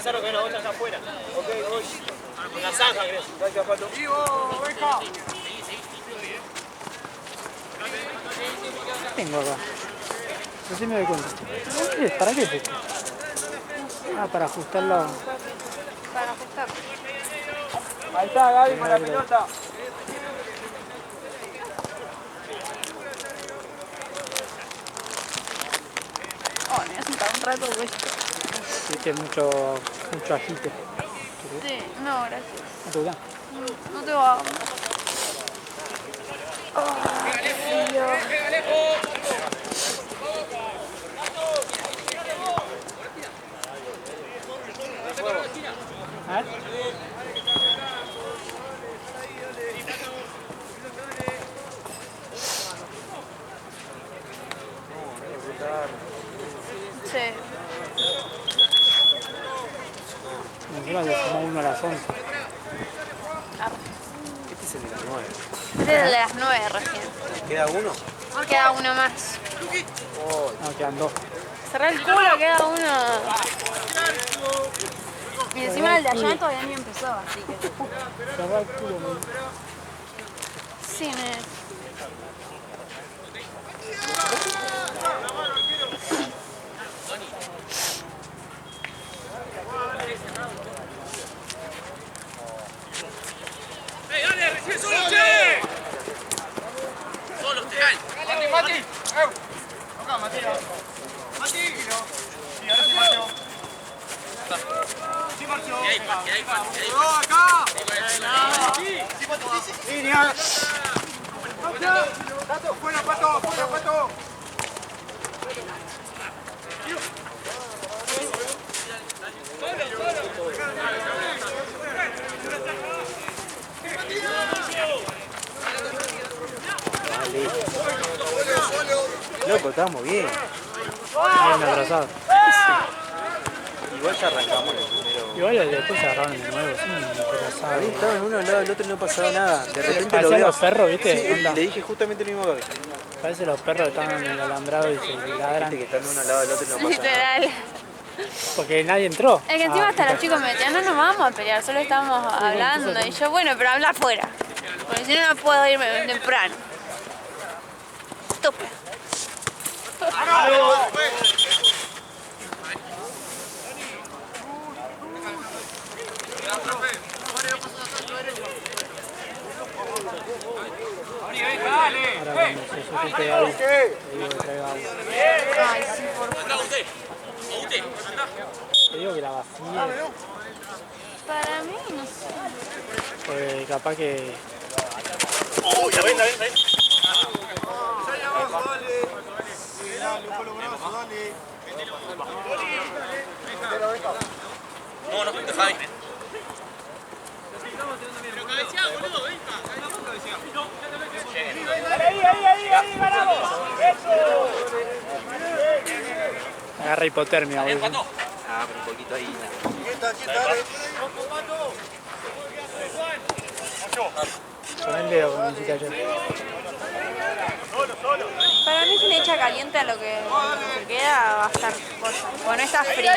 Avisaron que hay una bocha acá afuera. Ok, voy. En la zanja, creo. Gracias, Pato. ¿Qué tengo acá? No sé si me doy cuenta. ¿Para qué es esto? Ah, para ajustarlo. Para ajustar. Ahí está, Gaby, con la pelota. Oh, me voy a sentar un rato, pues. Viste, mucho agite. Sí, no, gracias. ¿No te gusta? No te va. Oh, qué frío. A ver. Sí. Encima se sumó uno a las 11. Este es el de las 9. Este es de las 9 recién. ¿Queda uno? Queda uno más. Oh, No, quedan dos. Cerrá el culo, queda uno. Y encima el de allá todavía ni empezó, así que. Cerrá el culo, man. Sí, ne. ¡Dale, recibe solo, che! ¡Solo, Teal! ¡Mati! Acá, Matías. ¡Mati! Sí, ahora sí, Mateo. Sí, Marcio. ¿Qué hay, Juan? ¿Qué hay, Juan? ¿Qué hay, Juan? ¡Acá! Sí, Pato, sí. ¡Línea! ¡Pato, fuera, Pato! ¡Fuera, Pato! loco, estábamos bien. Bien atrasado. Igual ya arrancamos el primero. Igual después se agarraron de nuevo, sí, atrasado. Ahí estaban uno al lado del otro y no pasaba nada. De repente lo Parecían veo. los perros, ¿viste? Sí, Onda. le dije justamente lo mismo a Gaby. Parece los perros que están en el alambrado y se ladran. Viste que están uno al lado del otro y no pasa nada. Literal. Porque nadie entró. Es que encima hasta puta. los chicos me decían, no nos vamos a pelear, solo estábamos hablando. Y yo, bueno, pero habla afuera. Porque si no, no puedo irme temprano. Estúpido. Ahora cuando se suscite Gaby, le digo que traiga agua. Ay, sí, por favor. Le digo que la vacíe, Para mí, no sé. porque capaz que... ¡Uy, la ven! No, no, Javi. Pero cabecea, boludo, ahí, ganamos. Agarra hipotermia, boludo. Ah, pero un poquito ahí. Con el dedo, como hiciste ayer. Para mí, si le echa caliente a lo que queda, va a estar cosa. Porque no está fría.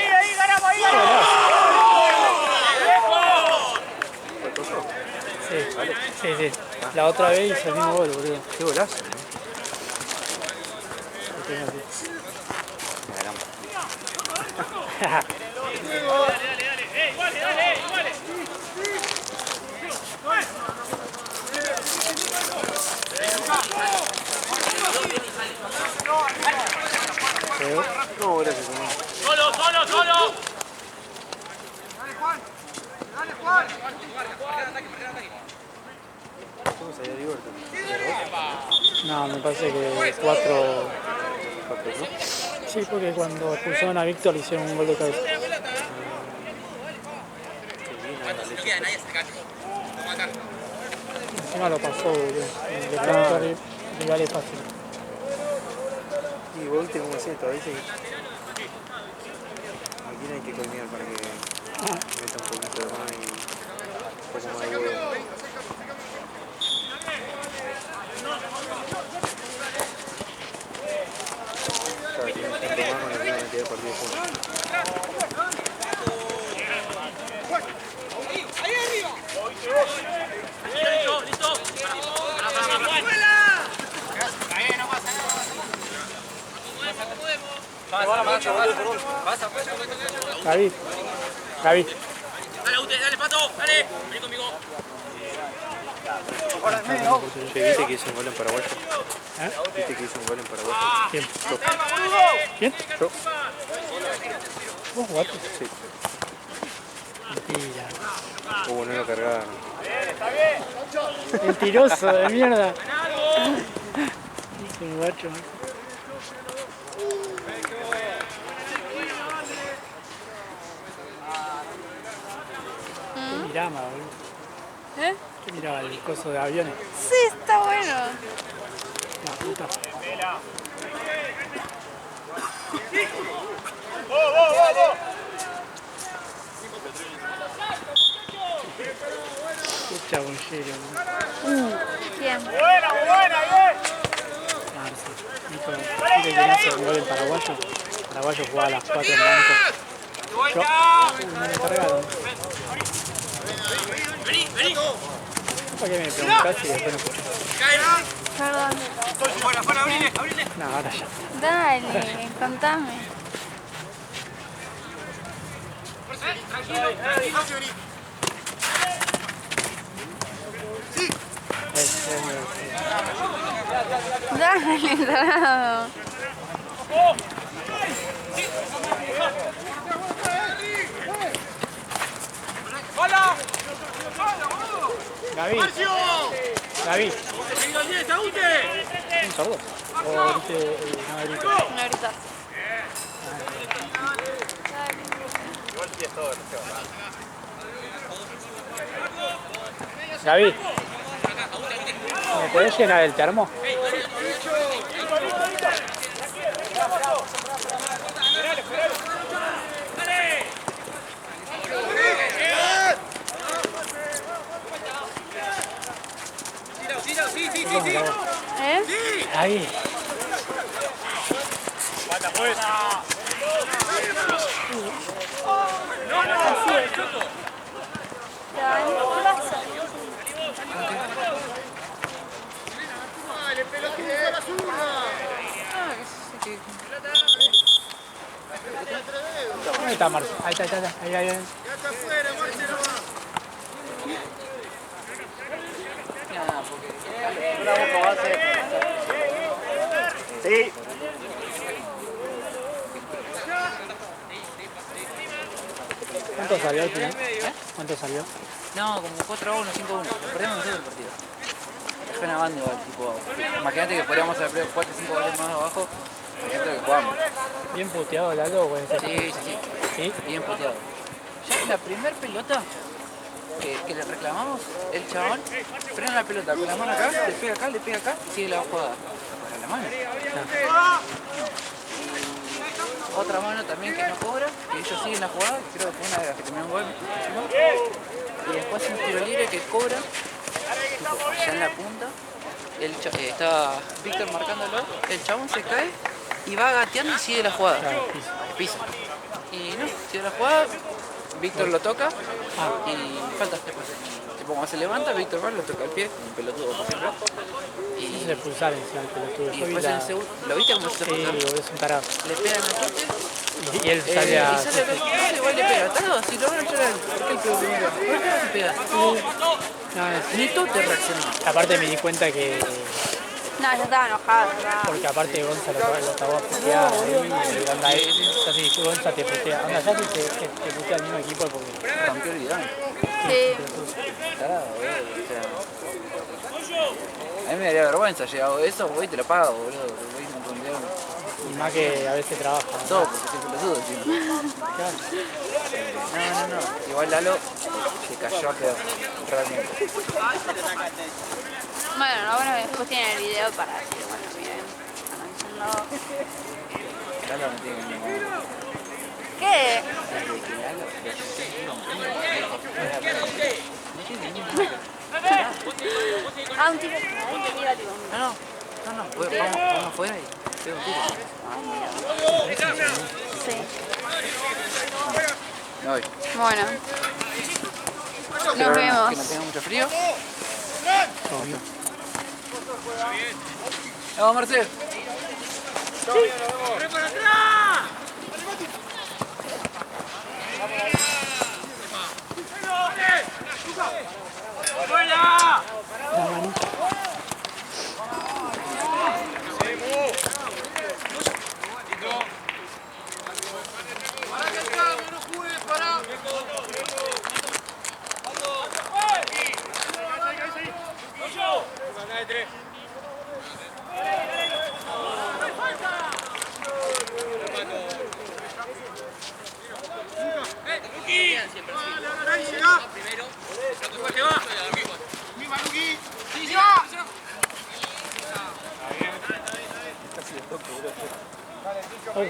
Sí. La otra vez hizo el mismo gol, boludo. Qué golazo. No, gracias, señor. ¡Solo! ¿Cómo se había divertido? No, me parece que 4... ¿4, no? Sí, porque cuando expulsaron a Víctor le hicieron un gol de cabeza. Encima lo pasó, boludo. Le planteó rival es fácil. Y vos viste cómo es esto, a veces. Aquí no hay que coordinar para que meta un poquito más y un poco más de huevo. Claro, tiene un punto más con la primera cantidad de partidos juntos. Gaby. Gaby. Dale, Ute, dale, Pato, dale. Vení conmigo. Che, ¿viste que hizo un gol en Paraguay? ¿Eh? ¿Viste que hizo un gol en Paraguay? ¿Quién? Yo. ¿Quién? Yo. ¿Vos jugaste? Sí. Mentira. No lo cargaron. Mentiroso de mierda. Es un guacho. ¿Qué miraba, boludo? ¿Eh? ¿Qué miraba? El coso de aviones. Sí, está bueno. La puta. Qué chabollero, boludo. ¿Quién? Marce. Nico, ¿viste que no hizo un gol en paraguayo? El paraguayo jugaba a las 4 en blanco. Yo. No me cargaron. Vení, vení. ¿Para qué me preguntás y después no escuchás? Perdón. Fuera, fuera, abrile, abrile. No, ahora ya. Dale, contame. Tranquilo, tranquilo. Dale, tarado. ¡Hola! Gaby. Gaby. ¡Seguido al 10, Ute! ¿Un sordo? ¿O viste no grito? No gritas. Gaby. ¿Me podés llenar el termo? ¿Eh? Ahí. ¿Dónde está Marce? Ahí está, ahí, ahí, ahí. Sí. ¿Cuánto salió al final? ¿Cuánto salió? No, como 4-1, 5-1. Perdimos nosotros el partido. Fue una banda igual, tipo. Imagínate que podríamos haber 4 o 5 goles más abajo. Imagínate que jugamos. ¿Bien puteado Lalo? Sí. ¿Sí? Bien puteado. Ya la primer pelota que le reclamamos, el chabón frena la pelota con la mano acá, le pega acá y sigue la jugada. Con la mano. Otra mano también que no cobra, que ellos siguen la jugada, creo que fue una de las que terminó un gol. Y después un tiro libre que cobra, tipo, allá en la punta. Está Víctor marcándolo, el chabón se cae y va gateando y sigue la jugada. Pisa. Y no, sigue la jugada, Víctor lo toca y falta después. Tipo, cuando se levanta, Víctor va, lo toca el pie, un pelotudo por siempre. Sí, se le expulsaron encima el pelotudo. Y después en el segundo, ¿lo viste cómo se Sí, expulsaron? boludo, es un tarado. Le pegan el chute. Y él sale a... Y sale a igual le pega. Tarado, si lo van a llorar, ¿por qué el pegó primero? ¿Por qué no se pega? No, Ni tú te reaccionó. aparte me di cuenta que... No, yo estaba enojada, ¿verdad? Porque aparte Gonza lo estaba puteando y onda ahí. Ya si Gonza te putea. Onda, ya si te putea al mismo equipo porque... Rompió el bidón. Sí. Tarado, boludo. O sea, a mí me daría vergüenza, llegado eso, voy y te lo pago, boludo. Voy a un bidón. Y más que a veces trabaja. Todo porque soy pelotudo encima. No. Igual Lalo se cayó a quedar. Realmente. Bueno, lo bueno es que después tienen el video para decir, bueno, miren, analizando. Lalo no tiene ningún... ¿Qué? Desde que Lalo... No tiene ningún... Ah, un tiro. Tira, tipo. No, vamos afuera y pega un tiro. Sí. Me voy. Bueno. Nos Que vemos. no tenga mucho frío. Vamos, Marcel. ¡Corre para atrás!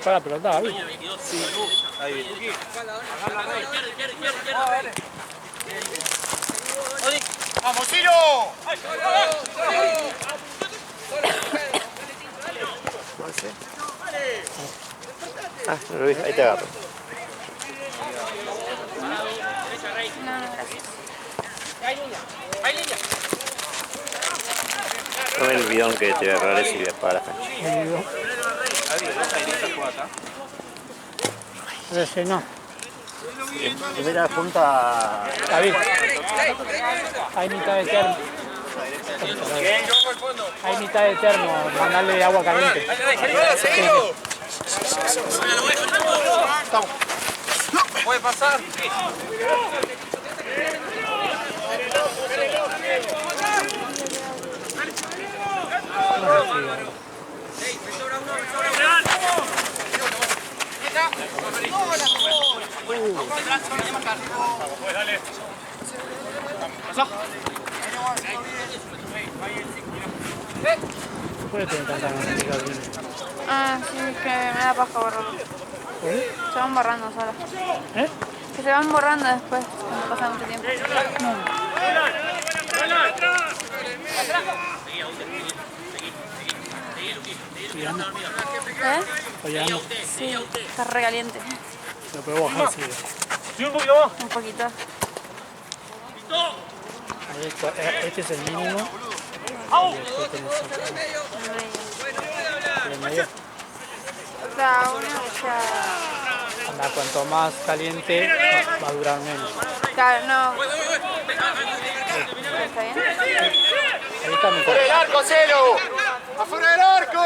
Para la pelota, David. Sí, ahí. ¡Vamos, Ciro! Ah, no lo vi, ahí te agarro. No, gracias. Tome el bidón que te voy a agarrar y voy para la cancha. No. Primera punta. David. Hay mitad de termo. Hay mitad de termo. Mandale agua caliente. ¿Puede pasar? Puede tener tanta ganas. Ah, sí, es que me da paja borrarlo. Se van borrando solas. ¿Eh? Que se van borrando después, cuando pasa mucho tiempo. ¿Eh? Oye, Sí, está re caliente. lo puedo bajar, sí. Un poquito. Ahí está, este es el mínimo. Y después tenés el medio. La una ya... Anda, cuanto más caliente, va a durar menos. Claro, no. ¿Está bien? Ahí está mi ¡Por el arco, Celo! ¡Afuera del arco!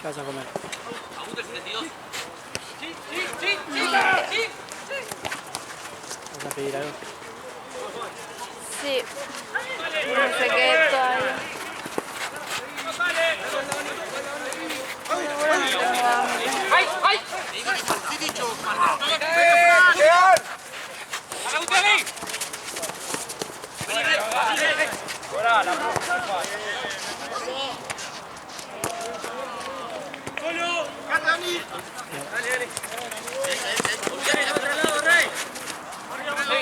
¿Qué vas a comer? ¿Vas a pedir algo? Sí. No sé qué todavía.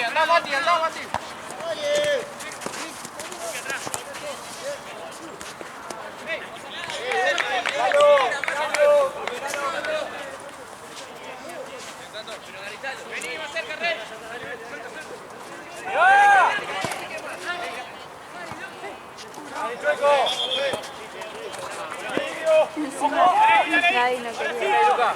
¡Anda, Mati, anda, Mati! Vení, va a ser carrera. Encima, nadie no quería.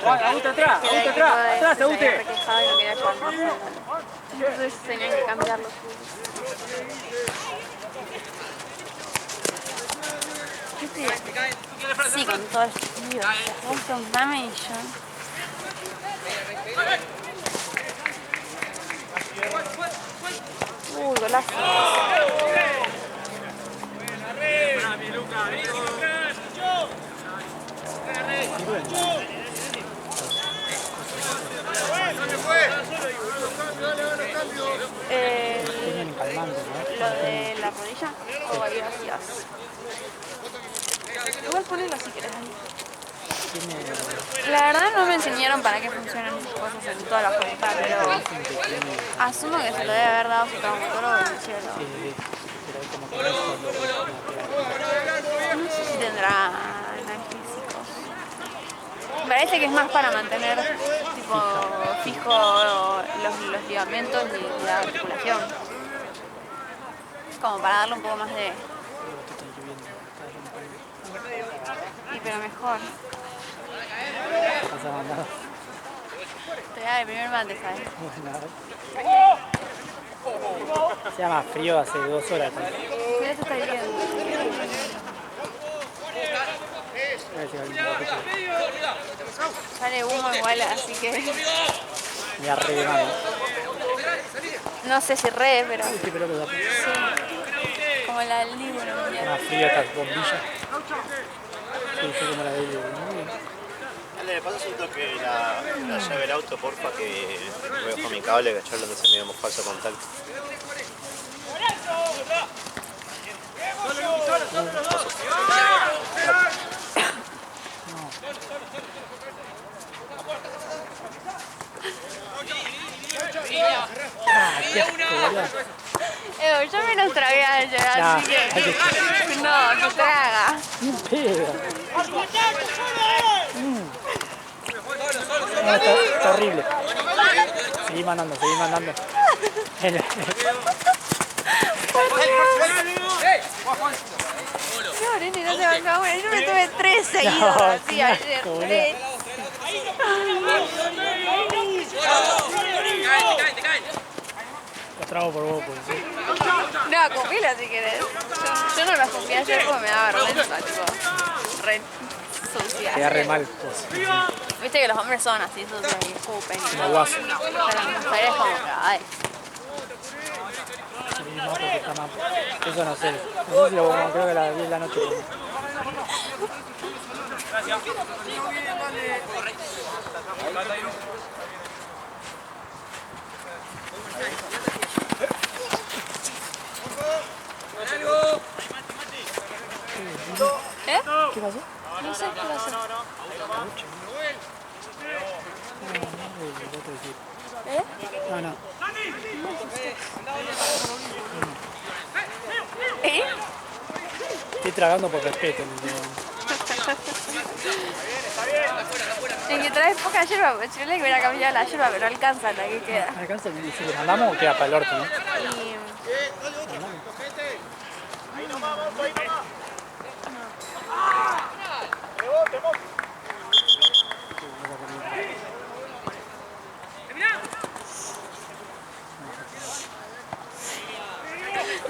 Agute atrás, atrás, Agute. Se quejaba y no quería jugar más. Entonces tenían que cambiarlo. Sí, con todo el tío. Esto es un dame y yo. Golazo. Tienen calmando, ¿no? ¿Lo de la rodilla? ¿O ahí hacías? Igual ponelo si querés ahí. La verdad no me enseñaron para qué funcionan esas cosas en toda la facultad, pero asumo que se lo debe haber dado su traumatólogo en el cielo. Sí, pero como que no es solo parece que es más para mantener tipo fijo los ligamentos y la articulación. Como para darle un poco más de... Y pero mejor. Pasa mandado. Te voy a dar el primer mate, ¿sabes? Se llama frío hace 2 horas. Mira, eso está hirviendo. A ver si va a limpiar un poquito. Sale humo igual, así que... Me va re quemando. No sé si re, pero... Sí, pero lo da. Sí. Como la del libro. Más frío estas bombillas. Sí, sí, como la del libro. ¿Le pasas un toque la llave del auto, porfa? Que voy a dejar mi cable, que charla entonces me dio falso contacto. Qué asco, boludo. Yo me los tragué ayer, No, así que... No, se traga. Ni pedo. No, está horrible. Seguí mandando, seguí mandando. No, nene, no se bancaba una. Yo me tuve 3 seguidos, No, así qué ayer. asco, boludo. 3. Lo trago por vos, pues. ¿Sí? No, copila si querés. Yo no los comí ayer porque me daba vergüenza, tipo, re sucia. Queda re mal, pues. Sí. Viste que los hombres son así sucios y escupen y Como todo. guaso. Pero las mujeres como que, ay. Sí, no, porque está mal. Eso no sé. No sé si lo vamos, creo que a las 10 de la noche. ¿Eh? ¿Qué pasó? No sé qué pasó. ¿Eh? No, no. ¿Eh? Estoy tragando por respeto. ¿No? Es que traes poca yerba, porque yo le hubiera cambiado la yerba, pero alcanza la que queda. ¿Alcanza? ¿Y si le mandamos o queda para el orto, no? Y...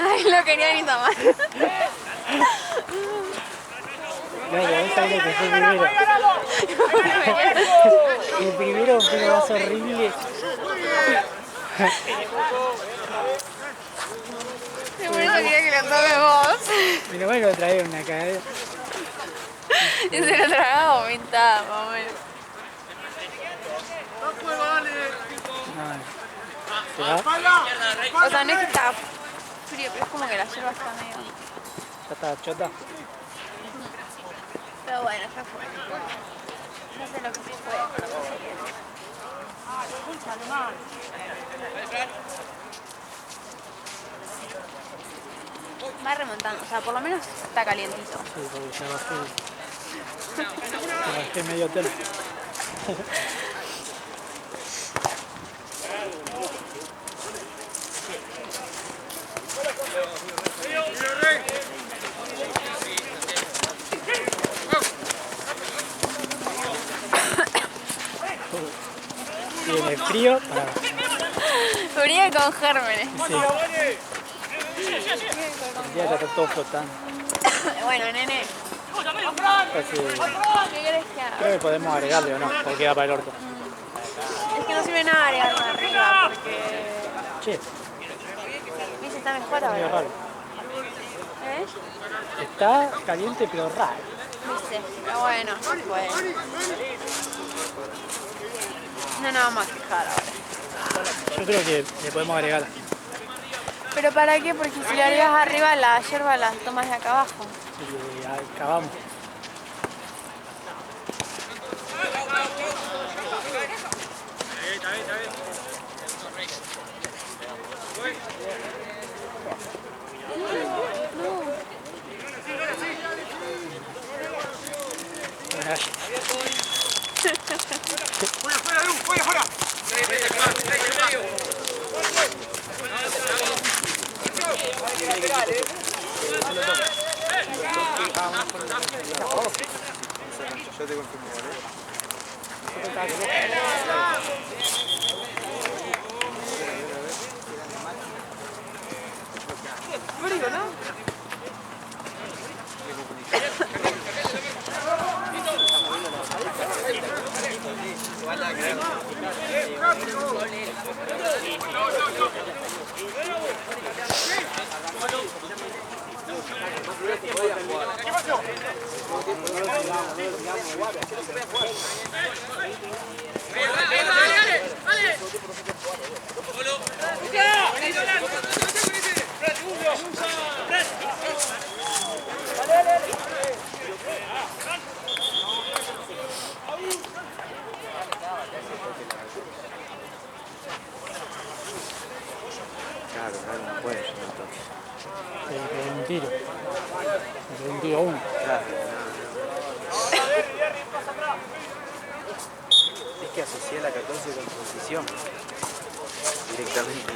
Ay, lo quería ni tomar. No, que vos sabés lo que fue primero. El primero fue un vaso horrible. Y por eso quería que lo tomes vos. Pero bueno, lo trae una cagada. Y se lo tragaba vomitada, más o menos. No, ¿se va? O sea, no es que está frío, pero es como que la yerba está medio... Ya está chota. Pero bueno, ya fue. No sé lo que se fue. Va remontando, o sea, por lo menos está calientito. Sí, porque ya bajé medio hotel. Tiene frío para... Frío con gérmenes. Sí. El día ya está todo flotando. Bueno, nene, Así, ¿qué querés que haga? creo que podemos agregarle o no, porque queda para el orto. Es que no sirve nada agregarlo arriba porque... Che, ¿Viste? Está mejor medio ahora. raro. ¿Eh? Está caliente pero raro. ¿Viste? Pero bueno, pues... No nos vamos a quejar ahora. Yo creo que le podemos agregar. ¿Pero para qué? Porque si le agregas arriba la yerba las tomas de acá abajo. Y acabamos. fuera, Lu! ¡Voy afuera! Yo te confirmo, ¿vale? Frío, ¿no? Claro, no puede entonces. Se le pegó un tiro. Se pegó un tiro a uno. Claro, es que asocié la 14 con transición. Directamente.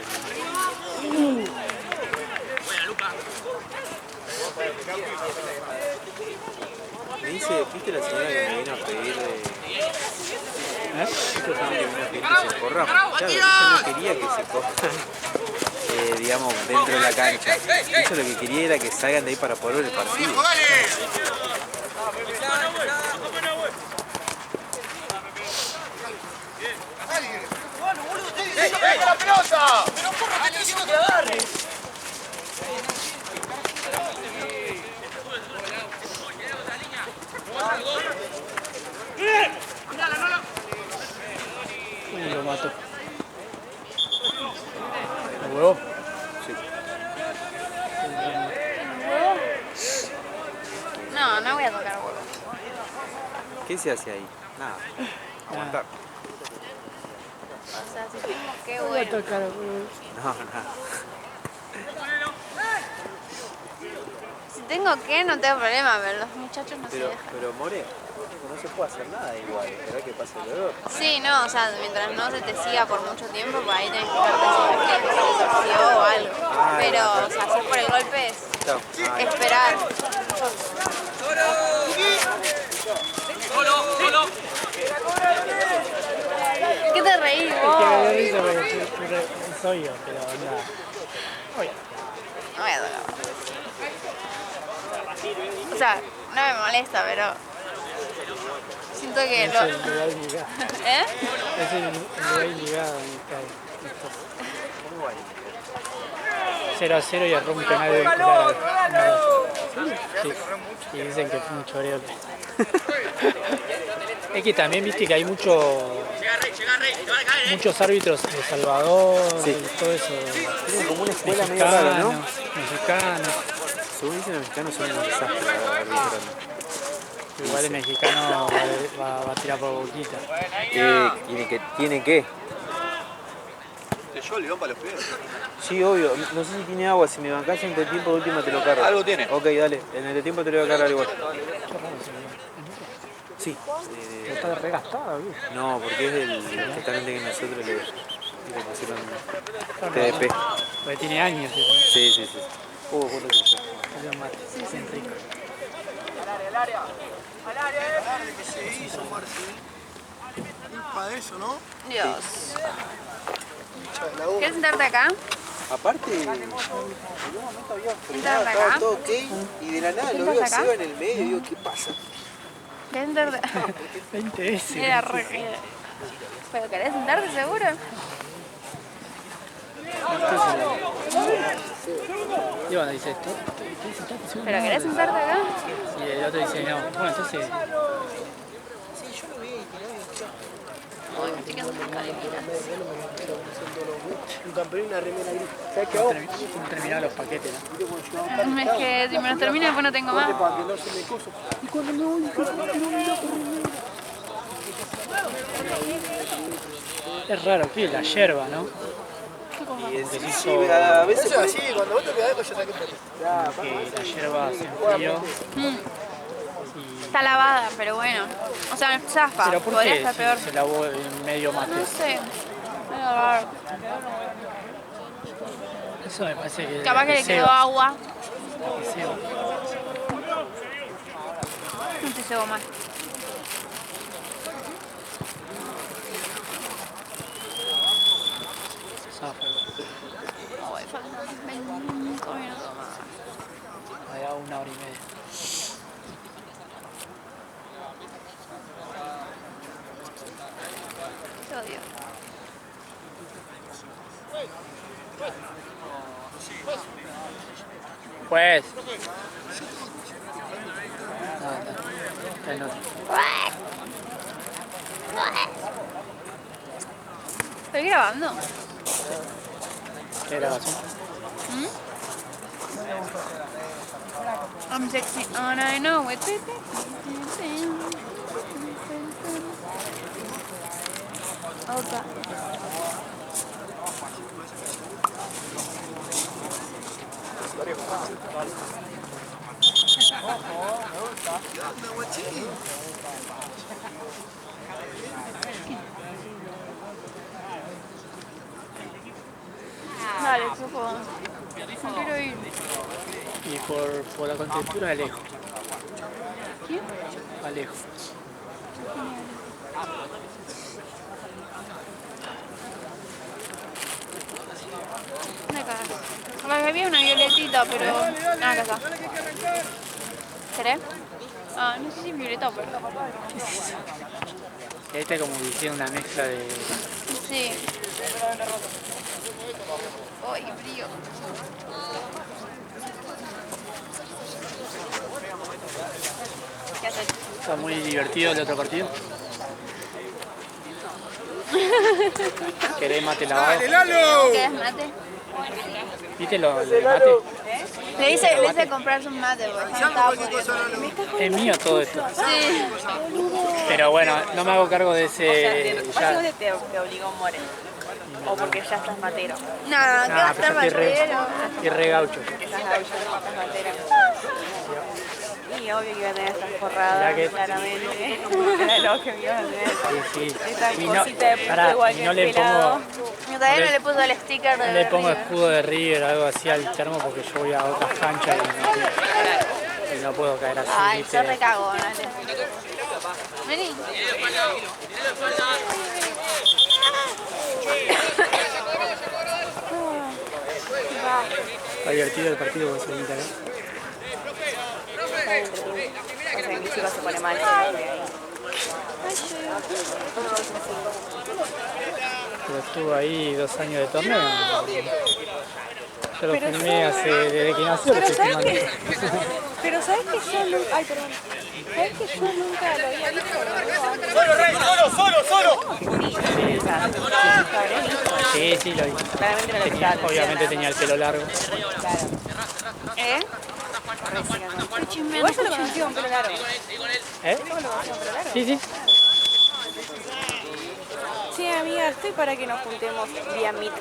Me dice, ¿viste la señora que me vino a pedir ¿viste la señora que vino a pedir que se corra? Claro, yo no quería que se corran, digamos, dentro de la cancha. Eso lo que quería era que salgan de ahí para poder ver el partido. ¡La pelota! ¡Pero porra, te estoy diciendo que agarre! Lo mató. ¿Lo huevo? No, no voy a tocar huevo. ¿Qué se hace ahí? Nada. Aguantar. O sea, si tengo que Voy a bueno. tocar huevo. No, nada. Si tengo que, no tengo problema, pero los muchachos no se dejan. Pero More, no se puede hacer nada igual. Esperá que pase el dolor. Sí, no, o sea, mientras no se te siga por mucho tiempo, pues ahí tenés que estarte si se torció o algo. Pero, o sea, hacer por el golpe es Chao. esperar. ¿Qué te reís Que vos? me dio risa porque soy yo, pero nada. Oye, No voy a tocar. O sea, no me molesta, pero siento que es lo... el lugar indicado. ¿Eh? Es el lugar indicado en esto. 0-0 y arró un penal de Clara. Sí. Y dicen que fue un choreo. Es que también viste que hay muchos árbitros de Salvador, y todo eso. Tienen como una escuela medio rara, ¿no? Mexicanos. Según dicen los mexicanos son un desastre arbitrando. Igual el mexicano va a tirar por boquita. ¿Tiene qué? Yo el león para los pies. Sí, obvio. No sé si tiene agua. Si me bancás en el tiempo de última te lo cargo. Algo tiene. Ok, dale. En el tiempo te lo voy a cargar igual. Sí. Pero está regastado, ¿viste? No, porque es el tratamiento que nosotros le pusieron TDP. Porque tiene años. Sí. Justo que yo. Sí, rico. Para eso, ¿no? Dios. ¿Quieres sentarte acá? Aparte, en un momento había frenado, acá? estaba todo ok, y de la nada lo veo a acá? Seba en el medio y digo, ¿qué pasa? ¿Querés sentarte? 20 veces. Era re... ¿Pero querés sentarte seguro? Y bueno, dice esto. ¿Pero querés sentarte acá? Y el otro dice, no. Bueno, entonces. Uy, me estoy quedando muy calentita. Un campeón y una remera gris. ¿Sabes qué No hago? terminaron los paquetes, ¿no? Es que si me los termino después no tengo más. Para que no se me coso. Y cuando me voy, Es raro, ¿qué? La yerba, ¿no? Y sí, a veces eso es así, cuando vos te quedás, yo saqué un poco. Que la yerba hace frío. está lavada, pero bueno. O sea, zafa, ¿Pero por podría qué estar peor. se lavó en medio mate? No sé. Medio raro. Eso me parece que... Capaz que le quedó agua. No te cebo más. Ay, faltan 25 minutos más. Allá 1 hora y media. Te odio. Pues. Está en otra. ¿Estoy grabando? ¿Qué grabación? I'm sexy and I know it. Opa. Dale, Sopo. No quiero ir. Y por la contextura Alejo. ¿Quién? Alejo. ¿Dónde acá? Había una violetita, pero... Ah, acá está. ¿Querés? Ah, no sé si es violeta, pero... Y ahí está como diciendo una mezcla de... Sí. ¡Ay, qué frío! ¿Qué haces? Está muy divertido el otro partido. ¿Querés mate lavado? ¿Querés mate? ¿Viste lo de mate? Le hice comprarse un mate porque ya no estaba poniendo. Es mío todo esto. Sí. Pero bueno, no me hago cargo de ese... Básicamente te obligó More. O porque ya estás matero. No, ¿qué va a Nah, estar pero matero? estoy re gaucho. Estás gaucho, estás matero. Y obvio que iba a tener estas forradas, Mirá que- claramente. Era lo que iba a tener. Sí. Esta Y no, cosita de puto pará, igual y que no el le pelado. pongo... Yo todavía no le puso el sticker de No le pongo River. escudo de River o algo así al termo porque yo voy a otras canchas y no puedo caer así. Ay, ¿viste? yo recago, ¿no? Vení. Está divertido el partido con Sevilla, ¿no? O sea, mi chico se pone mal. Pero estuvo ahí 2 años de torneo. Yo lo filmé desde que nació, lo Pero estoy ¿sabes filmando. qué? Pero ¿sabes que yo nunca... Ay, perdón. ¿Sabes que yo nunca lo había visto? ¡Solo! Sí, o sea, habré visto. Sí, lo vi. Claramente no lo prestaba atención, Obviamente nada tenía el más. pelo largo. Claro. ¿Eh? Estoy chismeando. Igual yo lo conocí con pelo largo. ¿Eh? ¿Cómo lo conocí con pelo largo? Sí. Sí, amiga, estoy para que nos juntemos vía Meet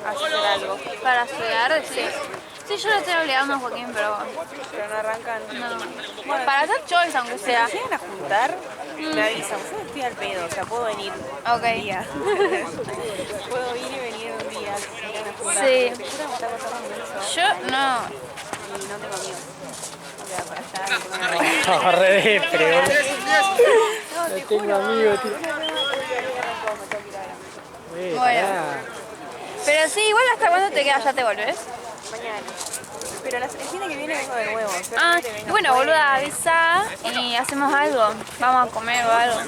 a hacer algo. Para cegar, sí. Sí, yo lo estoy obligando a Joaquín, pero Pero no arrancan. no. Bueno, Para hacer choice, aunque si sea. se llegan a juntar, me avisan. Yo estoy al pedo, o sea, puedo venir Ok. un día. Puedo ir y venir un día. Si se llegan a juntar. Sí. Te juro que me está pasando mucho Yo no. y no tengo amigos. O sea, para allá. No, re depre, boludo. No, No te tengo juro. amigos, tío. Me tengo que ir ahora. Bueno. Bueno. Pero sí, igual hasta cuándo te quedas, ya te volvés. Mañana. Pero el fin de que viene vengo de nuevo. Ah, Seguramente venga bueno, jueves. boluda, avisa y hacemos algo. Vamos a comer o algo.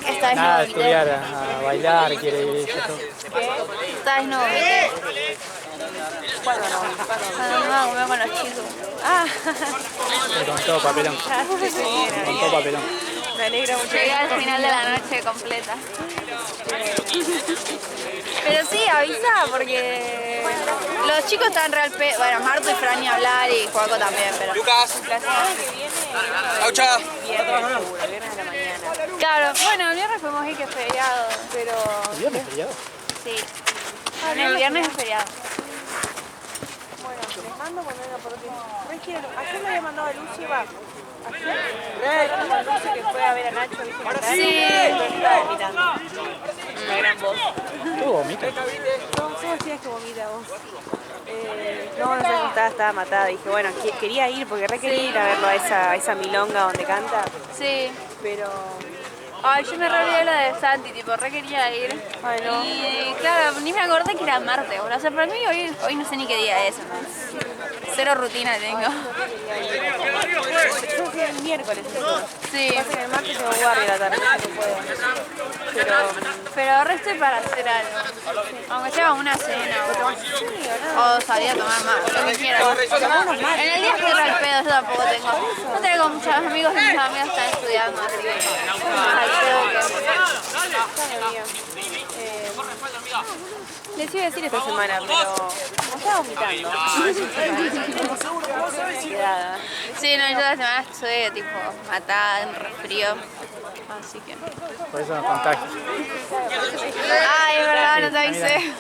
Esta vez Nada, no a invité. estudiar, a bailar, quiere ir ella. Esta vez no invité. ¿Cuándo no? Cuando vamos a comer con los chicos. Ah, Con todo papelón. Con todo papelón. Me alegra mucho. llegué al final de la noche completa. Pero sí, avisa porque los chicos están real pe... Bueno, Marto y Fran ni hablar y Juaco también, pero... Lucas. La semana que viene, ¡Aucha! viernes seguro, viernes a la mañana. Claro, bueno, el viernes podemos ir que es feriado, pero... ¿Viernes feriado? Sí. El viernes es feriado. Bueno, Les mando cuando venga porque ayer le había mandado a Lucy, va. Ayer a Lucy que fue a ver a Nacho, ¿viste? Sí. Estaba vomitando. Una gran voz. ¿Tú vomitas? Somos tías que vomita vos. No sé, estaba matada. Dije, bueno, quería ir porque re quería ir a verlo a esa milonga donde canta. Sí. Pero... Ay, yo me re olvidé lo de Santi, tipo, re quería ir. Ay, no. Y claro, ni me acordé que era martes, boludo. O sea, para mí hoy no sé ni qué día es. Cero rutina tengo. Yo fui el miércoles. Sí. Pasa que el martes tengo guardia a la tarde, no puedo. Pero ahora estoy para hacer algo. Aunque sea una cena o salir a tomar más, lo que quieras. En el día estoy re al pedo, yo tampoco tengo. No tengo muchos amigos y mis amigas están estudiando, así que al pedo que... Les iba a decir esta semana, pero me estaba vomitando. Quedada. Sí, no, yo la semana estoy tipo matada, en resfrío. Así que... Por eso nos contagias. Ay, es verdad, no te avisé.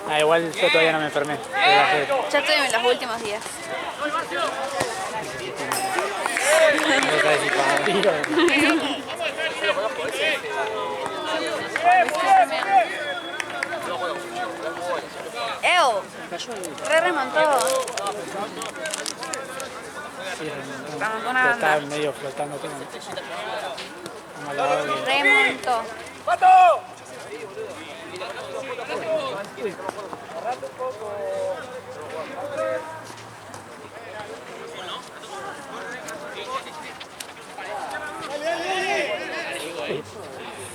Ah, igual yo todavía no me enfermé. Ya estoy en los últimos días. No sabes si para morir ¡Ew! Remontó. Remontó una Está banda. medio flotando todo. Vamos a lavar bien. Remontó.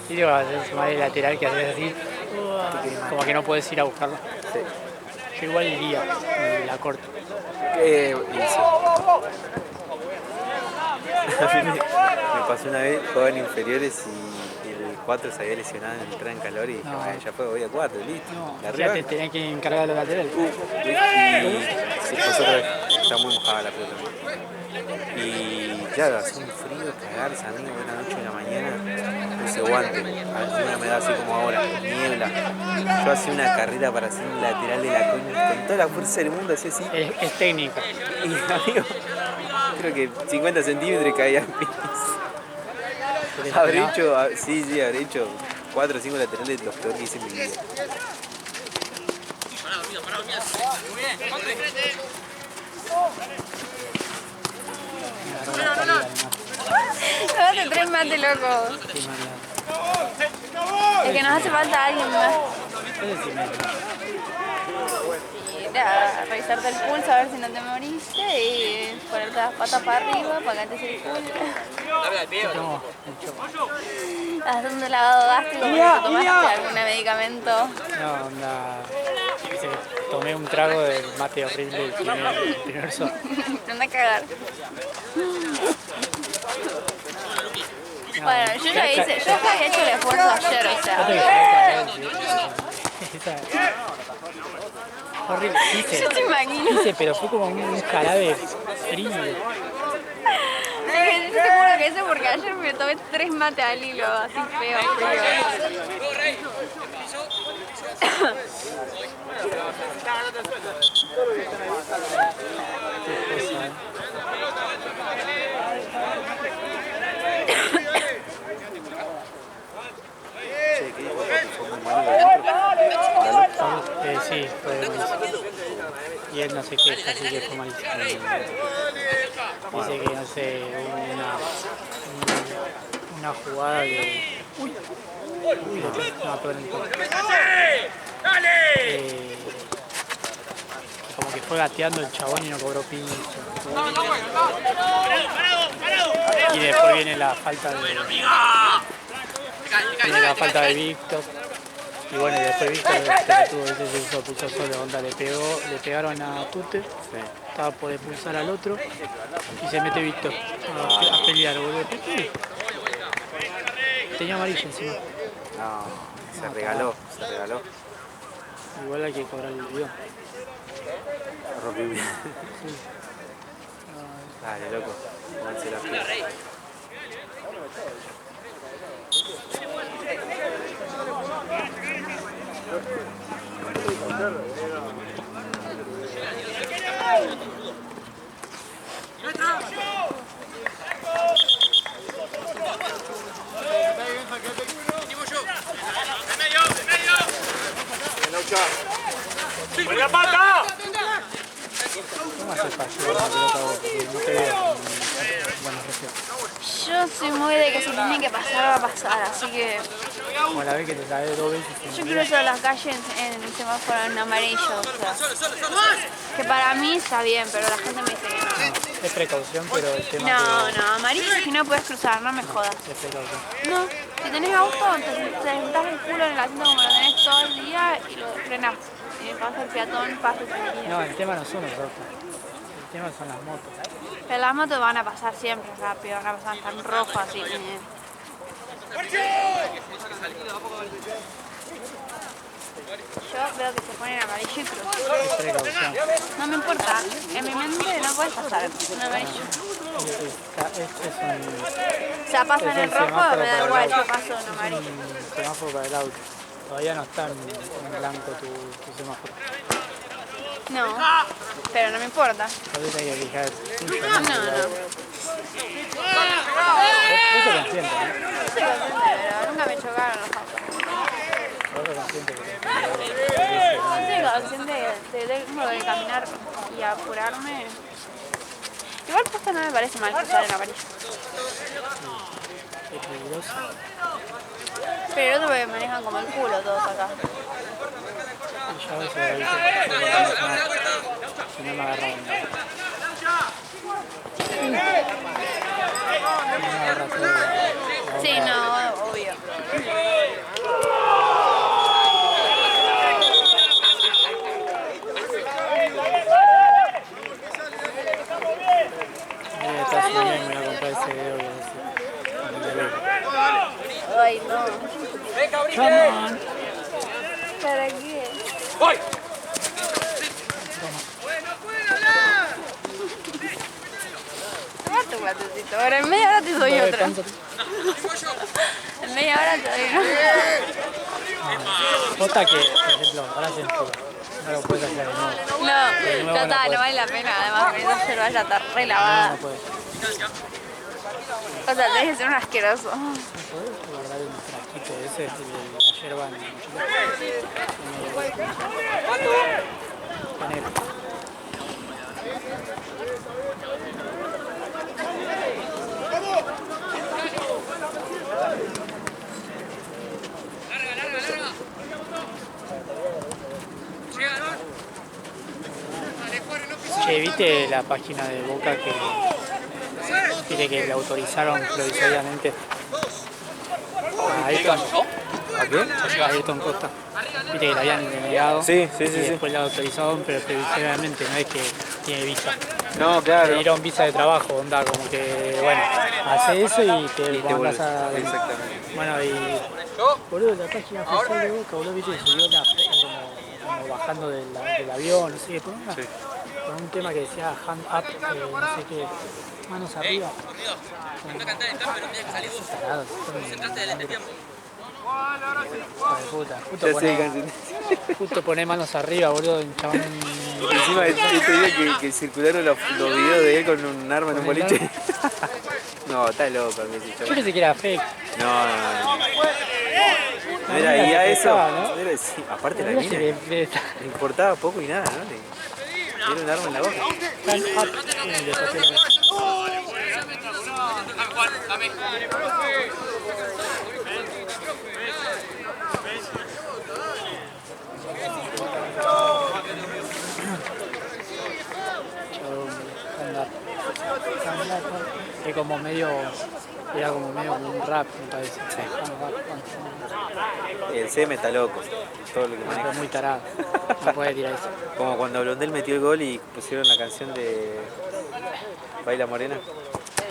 Y digo, es más el lateral que haces así, como que no puedes ir a buscarlo. Sí. Yo igual iría, la corto. Y sí. A mí me pasó una vez, jugaba en inferiores y el 4 se había lesionado en entrar en calor y dije, No. "Bueno, ya fue, voy a 4, listo. No, La ya te rebanco". tenían que encargar de los laterales. Y sí, nosotros está muy mojada la pelota. Y claro, hace un frío cagarse, amigo, buena noche de la mañana, no se guante, alguna me da así como ahora, niebla. Yo hacía una carrera para hacer un lateral de la coña, con toda la fuerza del mundo, hacía así, Es técnica. y amigo, creo que 50 centímetros y caía al piso. Habré hecho, sí, habré hecho 4 o 5 laterales, los peores que hice en mi vida. Tómate 3 mate, loco. Es que nos hace falta alguien más. Y nada, revisarte el pulso a ver si no te moriste y ponerte las patas para arriba para que te el culo. No, ¿Estás haciendo lavado gástrico porque te tomaste algún medicamento? no, onda. Tomé un trago del mate horrible el primer sol. Anda a cagar. Bueno, yo ya hice, yo ya he hecho el esfuerzo ayer, o sea. Horrible. Yo te imagino. Hice, pero fue como un jarabe frío. Yo te juro que eso porque ayer me tomé 3 mates al hilo, así feo, Che, ¿qué dijo? Fue muy malo adentro. Sí, fue buenísimo. Y él no se queja, así que fue malísimo. Dice que, no sé, una jugada que... Uy, no, todo en el cuerpo. Como que fue gateando el chabón y no cobró pincho. Y después viene la falta de Víctor. Y bueno, y después Víctor tuvo ese uso pulsó solo, onda, le pegaron a Tute, estaba por expulsar al otro y se mete Víctor a pelear, boludo. Tenía amarillo encima. No, se regaló. Igual hay que cobrar el video. Rompió bien. Dale, loco, pónganse la piel. soy muy de que si tiene que pasar, va a pasar, así que Como la vez que te caes 2 veces. yo cruzo las calles en semáforo en amarillo, o sea, que para mí está bien, pero la gente me dice que no. Es precaución, pero el tema No, amarillo es que no puedes cruzar, no me jodas. que es precaución. No, si tenés auto, te sentás el culo en el asiento como lo tenés todo el día y lo frenás. Y pasa el peatón, pasa el policía. No, el tema no son los autos. El tema son las motos. Pero las motos van a pasar siempre rápido, van a pasar tan rojas así. Yo veo que se ponen amarillo y cruzo. Es precaución. No me importa, en mi mente no puedes pasar en amarillo. O sea, pasa en Es el el rojo, semáforo me da para igual, el yo auto. paso en amarillo. Un semáforo para el auto. Todavía no está en blanco tu semáforo. No, pero no me importa. Todavía hay que fijar. No. Vos sos consciente, ¿no? Estoy consciente, pero nunca me chocaron los autos. Vos sos consciente que Estoy consciente de tengo que caminar y apurarme. Igual posta no me parece mal cruzar en amarillo. es peligroso. Pero otro que manejan como el culo todos acá. Y ya ves, ahí si no me agarraban. Si no me agarra todo. Sí, no, obvio. Está muy bien, me voy a comprar ese video y así. Ay, no. Come on. ¿Para qué? Toma tu platecito. Ahora en media hora te doy otra. En media hora te doy una. Posta que, por ejemplo, ahora se no lo puedes hacer de nuevo. No, ya está, no vale la pena. Además, esa cerveza ya está re No, lavada. no puedes. O sea, tenés que ser un asqueroso. ¿No podés guardar un frasquito de ese de la yerba en la mochila? Poner. Che, ¿viste la página de Boca que dice que le autorizaron provisoriamente a Ayrton? ¿A qué? A Ayrton Costa. Viste que le habían denegado Sí. y después le autorizaron, pero provisoriamente, no es que tiene visa. No, Le claro. dieron visa de trabajo, onda, como que, bueno, hace eso y te te mandas a... vuelves. Exactamente. Bueno, y... Boludo, la página oficial de Boca, boludo, viste, subió una foto como bajando del avión, no sé qué, con un tema que decía hand up, no sé qué, manos arriba. Tarado, puta. Justo poné manos arriba, boludo, un chabón. Encima este día que circularon los videos de él con un arma en un boliche. No, está loco ese Yo chaval. pensé que era fake. No. Mira, y a eso. ¿no? Mira, sí, aparte la Mirá mina. que Le importaba poco y nada, ¿no? Le dieron un arma en la boca. hand up, y le saqué la- Es como medio, era como medio un rap, me parece. El CM está loco. Todo lo que maneja. Pero muy tarado. No puede tirar eso. Como cuando Blondel metió el gol y pusieron la canción de Baila Morena.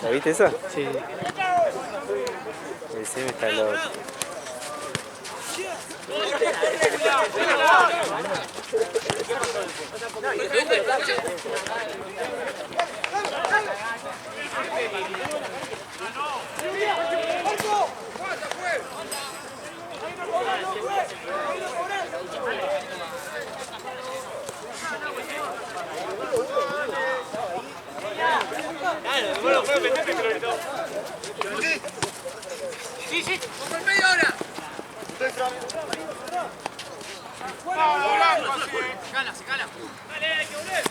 ¿La viste esa? Sí. El CM está loco. Sí, por media hora. Se cala. Dale, hay que volver.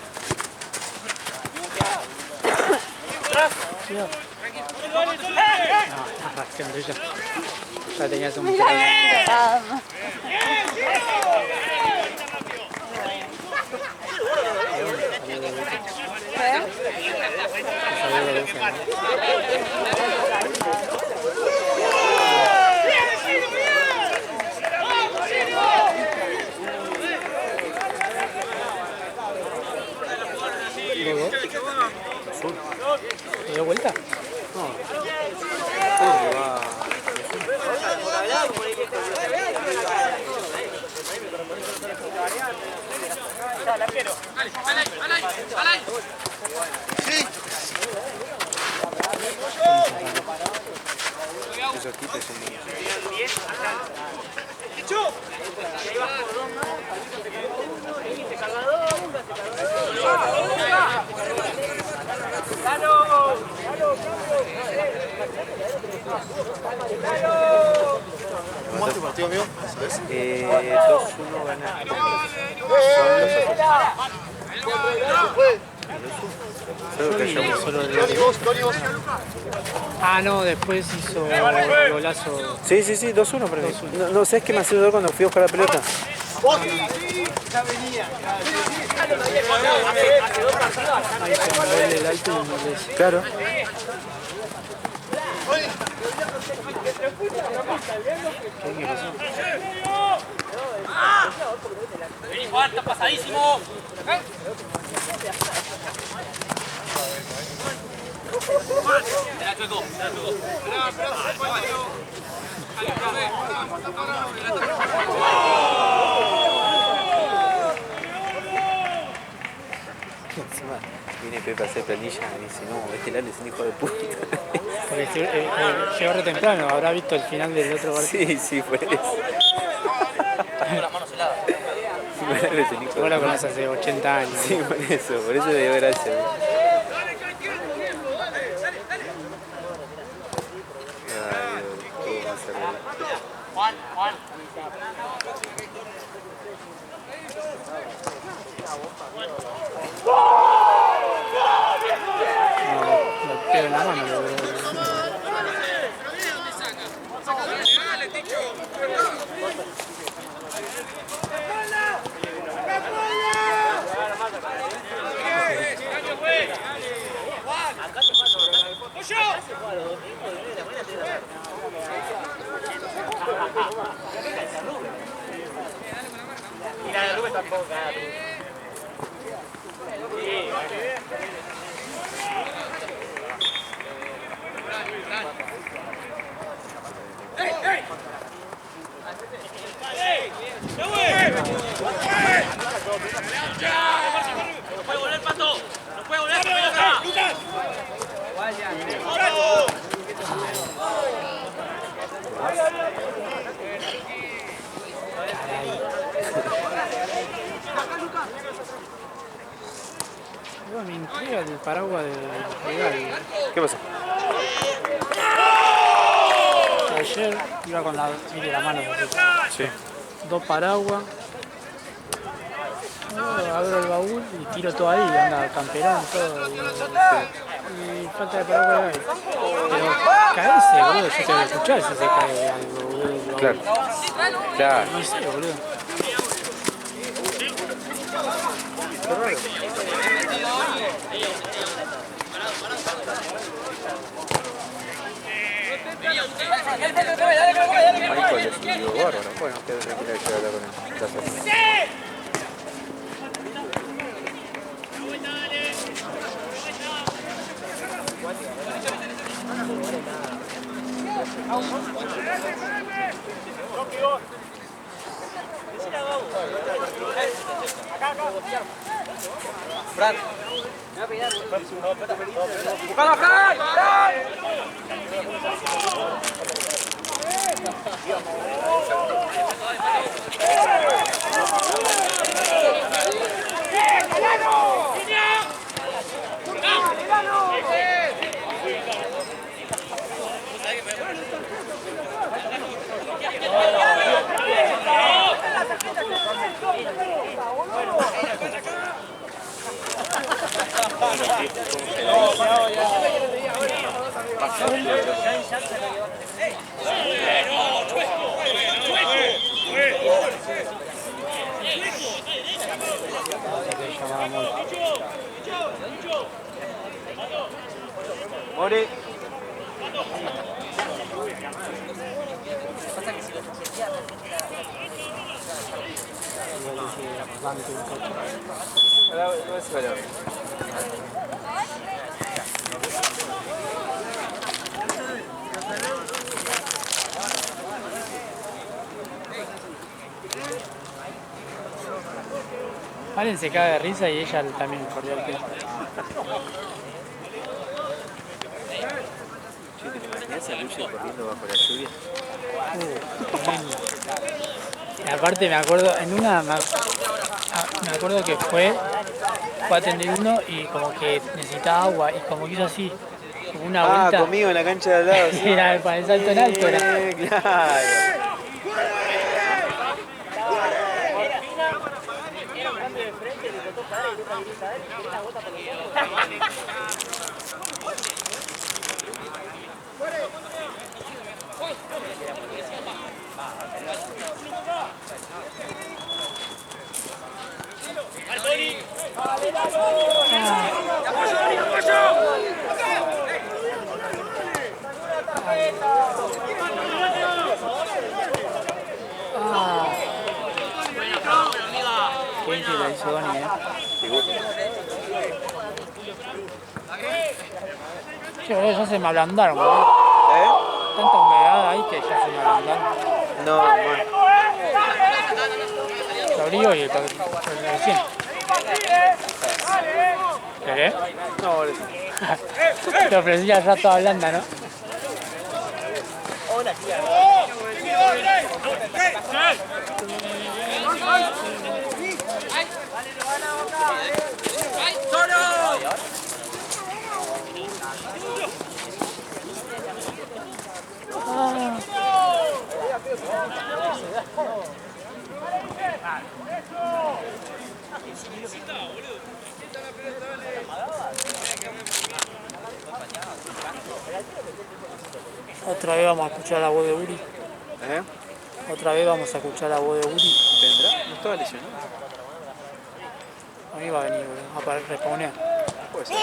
No, reacción de ella. Ya tenías un problema. ¿Te dio vuelta? Esos tipos son muy... ¿Cómo va tu partido, amigo? ¿Sabes? 2-1 gana. Tony, vos. Ah, no, después hizo el golazo. Sí, 2-1, pero no sé, es que me hace dudar cuando fui a buscar la pelota. Ahí se me duele el alto y me molesta. Claro. ¿Qué pasó? Vení, Juan, está pasadísimo. Encima viene Pepe a hacer planilla y dice, no, este Lalo es un hijo de puta. Porque llegó re temprano, habrá visto el final del otro partido. Sí, fue eso. Las manos heladas. Lalo es un hijo Vos de la puta. conoces hace 80 años. Sí, por eso le dio gracia. Ay, ¿cómo va a ser? Juan. No, lo pego en la mano, lo veo. Y la de Rubén tampoco, ¡No puede volver, Pato! ¡No puede volver, pelota! ¡Lucas! Me intriga el paraguas de Gali. ¿Qué pasó? Ayer iba con la, mire la mano, Sí. 2 paraguas. Abro el baúl y tiro todo ahí, anda camperón, todo. Y falta de paraguas de Gali. Pero caerse, boludo, yo te voy a escuchar si se cae algo, boludo. Claro. Claro. No sé, boludo. Qué raro. Michael es un tío bárbaro. Bueno, queda tranquila que hablar con él. Gracias. Fran. ¡Buscala, Fran! ¡Fran! pasa el frío, loco. More. Valen se caga de risa y ella también corrió el pelo. Che, ¿te imaginas a Lucio corriendo bajo la lluvia? Tremendo. Y aparte me acuerdo, en una me acuerdo que fue a atender uno y como que necesitaba agua y como que hizo así, como una vuelta. Conmigo en la cancha de al lado. ¿Sí? Era para el salto en alto. Era. Claro. Qué bien que la hizo Donny, Che, boludo, ya se me ablandaron, boludo. Tanta humedad ahí que ya se me ablandaron. No, man. Lo abrigo y el recién. ¿Querés? No, boludo. Te ofrecía ya toda blanda, ¿no? Otra vez vamos a escuchar la voz de Uri. Otra vez vamos a escuchar la voz de Uri. ¿Vendrá? No estaba lesionado. A mí va a venir, boludo. A respawnear. Puede ser.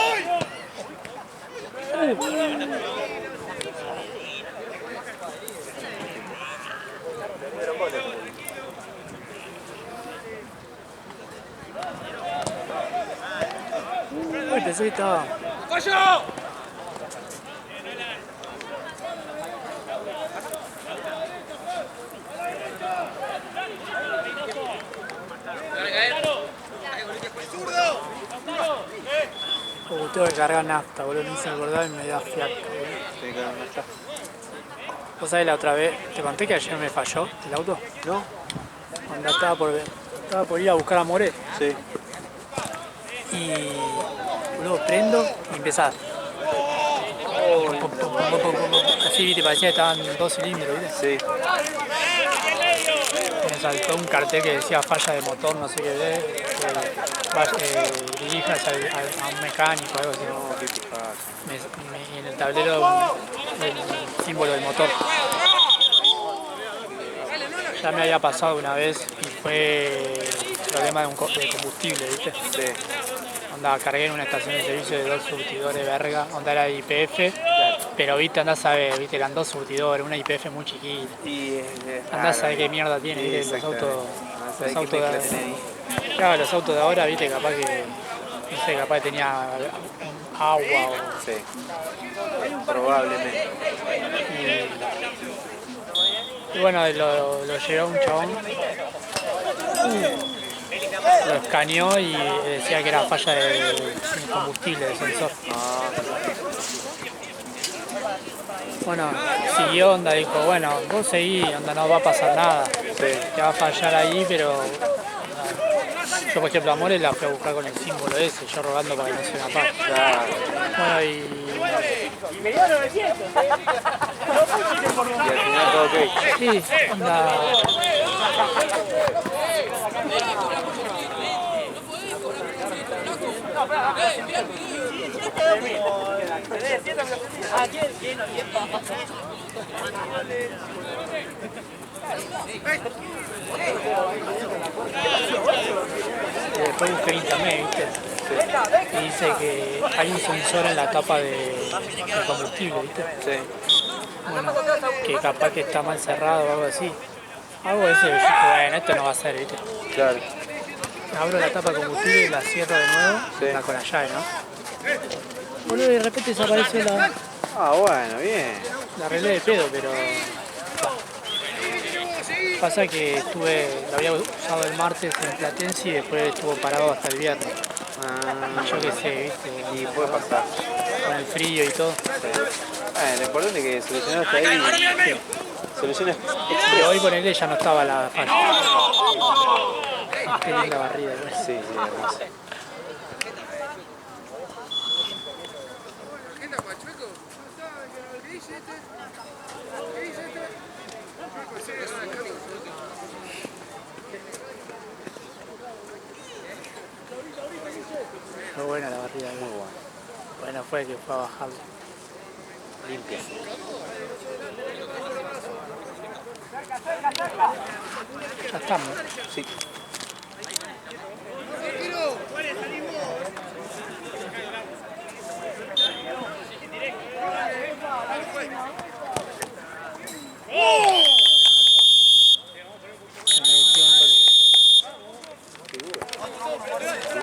Uy, pensé que estaba. Tengo que cargar nafta, boludo. Me hice acordar y me da fiaca, boludo. Tiene que haber nafta. ¿Vos sabés la otra vez? ¿Te conté que ayer me falló el auto? ¿No? Cuando estaba por ir a buscar a More. Sí. Y luego prendo y empezaba. Así, viste, parecía que estaban 2 cilindros, viste. Sí. Me saltó un cartel que decía falla de motor, no sé qué, dirijas a un mecánico, algo así. No, qué pasa. Y en el tablero el símbolo del motor. Ya me había pasado una vez y fue problema de combustible, ¿viste? Sí. Onda, cargué en una estación de servicio de 2 surtidores verga, onda era IPF, pero viste, andás a ver, viste, eran 2 surtidores, una IPF muy chiquita. Y Andás a ver qué mierda tiene, viste, los autos de... Claro, los autos de ahora, viste, capaz que, no sé, capaz que tenía agua o... Sí, probablemente. Y bueno, lo llevó un chabón, lo escaneó y decía que era falla de combustible, de sensor. Bueno, siguió, onda, dijo, bueno, vos seguí, onda, no va a pasar nada, te va a fallar ahí, pero... Yo, por ejemplo, a More la fui a buscar con el símbolo ese, yo rogando para que no se me apague. Claro. Bueno, y me dio 900, Y al final todo ok. sí, onda... Y después busqué en internet, ¿viste? Y dice que hay un sensor en la tapa de combustible, ¿viste? Sí. Bueno, que capaz que está mal cerrado o algo así. Algo de eso, y yo dije, bueno, esto no va a ser, ¿viste? Claro. Abro la tapa de combustible y la cierro de nuevo, Sí. está con la llave, ¿no? Boludo, y de repente desapareció la Bueno, bien. arreglé de pedo, pero... Pasa que lo había usado el martes en Platense y después estuvo parado hasta el viernes. Yo qué sé, ¿viste? Y puede pasar. Con el frío y todo. Lo importante es que solucionaste ahí. Soluciones. Pero hoy ponele ya no estaba la falla. Qué linda barrida, ¿no? Sí, hermoso. Fue buena la barrida, muy buena. Bueno, fue que fue a bajarla. Limpia. Ya estamos. Sí.